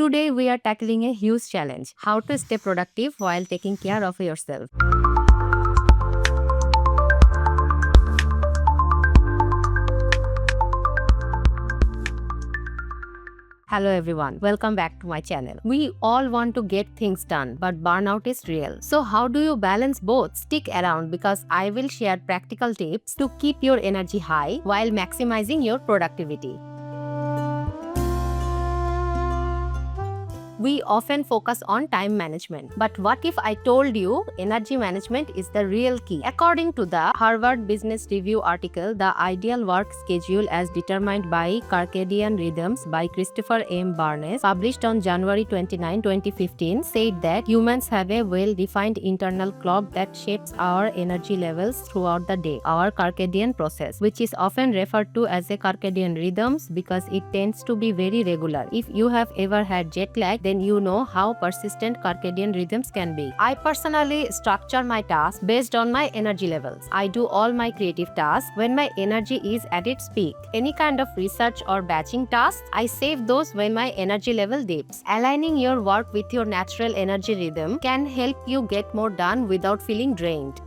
Today we are tackling a huge challenge: how to stay productive while taking care of yourself. Hello everyone, welcome back to my channel. We all want to get things done, but burnout is real. So how do you balance both? Stick around because I will share practical tips to keep your energy high while maximizing your productivity. We often focus on time management. But what if I told you energy management is the real key? According to the Harvard Business Review article, The Ideal Work Schedule as Determined by Circadian Rhythms by Christopher M. Barnes, published on January 29, 2015, said that humans have a well-defined internal clock that shapes our energy levels throughout the day, our circadian process, which is often referred to as a circadian rhythms because it tends to be very regular. If you have ever had jet lag, then you know how persistent circadian rhythms can be. I personally structure my tasks based on my energy levels. I do all my creative tasks when my energy is at its peak. Any kind of research or batching tasks, I save those when my energy level dips. Aligning your work with your natural energy rhythm can help you get more done without feeling drained.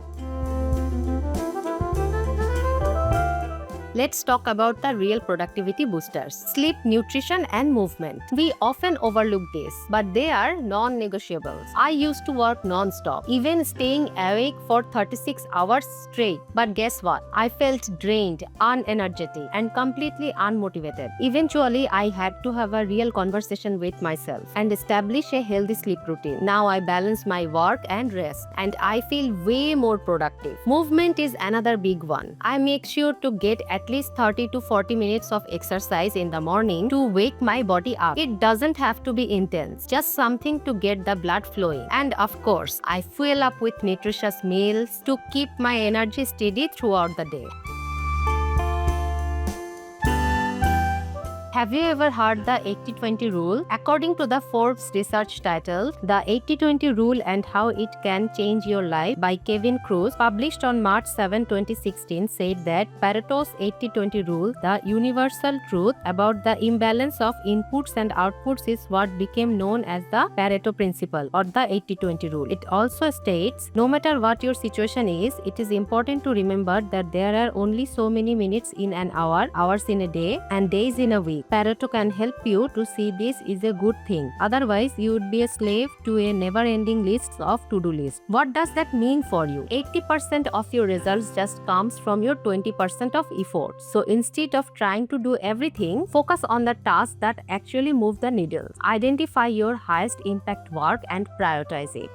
Let's talk about the real productivity boosters: sleep, nutrition, and movement. We often overlook this, but they are non-negotiables. I used to work non-stop, even staying awake for 36 hours straight. But guess what? I felt drained, unenergetic, and completely unmotivated. Eventually, I had to have a real conversation with myself and establish a healthy sleep routine. Now I balance my work and rest, and I feel way more productive. Movement is another big one. I make sure to get at least 30 to 40 minutes of exercise in the morning to wake my body up. It doesn't have to be intense, just something to get the blood flowing. And of course, I fuel up with nutritious meals to keep my energy steady throughout the day. Have you ever heard the 80-20 rule? According to the Forbes research titled The 80-20 Rule and How It Can Change Your Life by Kevin Cruz, published on March 7, 2016, said that Pareto's 80-20 rule, the universal truth about the imbalance of inputs and outputs, is what became known as the Pareto principle or the 80-20 rule. It also states, no matter what your situation is, it is important to remember that there are only so many minutes in an hour, hours in a day, and days in a week. Pareto can help you to see this is a good thing. Otherwise, you would be a slave to a never-ending list of to-do lists. What does that mean for you? 80% of your results just comes from your 20% of effort. So instead of trying to do everything, focus on the tasks that actually move the needle. Identify your highest impact work and prioritize it.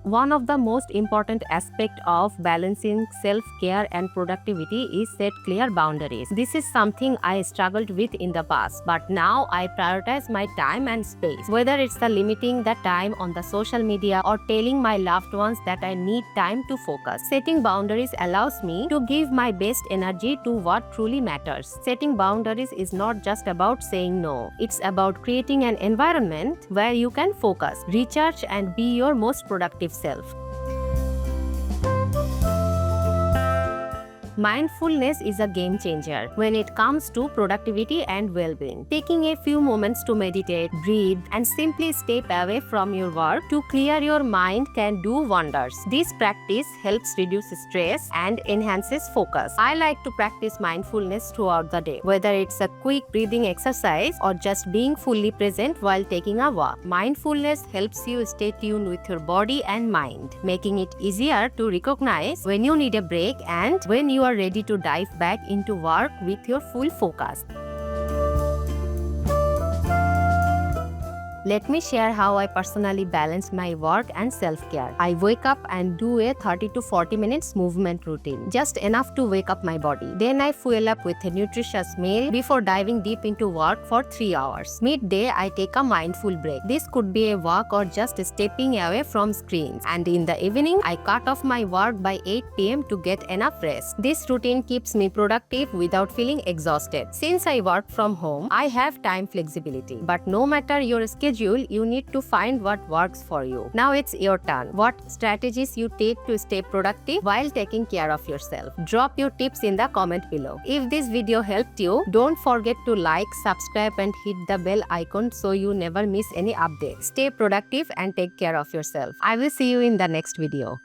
One of the most important aspects of balancing self-care and productivity is set clear boundaries. This is something I struggled with in the past, but now I prioritize my time and space. Whether it's the limiting the time on the social media or telling my loved ones that I need time to focus. Setting boundaries allows me to give my best energy to what truly matters. Setting boundaries is not just about saying no. It's about creating an environment where you can focus, recharge, and be your most productive self. Mindfulness is a game changer when it comes to productivity and well-being. Taking a few moments to meditate, breathe, and simply step away from your work to clear your mind can do wonders. This practice helps reduce stress and enhances focus. I like to practice mindfulness throughout the day, whether it's a quick breathing exercise or just being fully present while taking a walk. Mindfulness helps you stay tuned with your body and mind, making it easier to recognize when you need a break and when you are ready to dive back into work with your full focus. Let me share how I personally balance my work and self-care. I wake up and do a 30 to 40 minutes movement routine, just enough to wake up my body. Then I fuel up with a nutritious meal before diving deep into work for 3 hours. Midday, I take a mindful break. This could be a walk or just stepping away from screens. And in the evening, I cut off my work by 8 p.m. to get enough rest. This routine keeps me productive without feeling exhausted. Since I work from home, I have time flexibility. But no matter your schedule, schedule, you need to find what works for you. Now it's your turn. What strategies you take to stay productive while taking care of yourself? Drop your tips in the comment below. If this video helped you, don't forget to like, subscribe and hit the bell icon so you never miss any updates. Stay productive and take care of yourself. I will see you in the next video.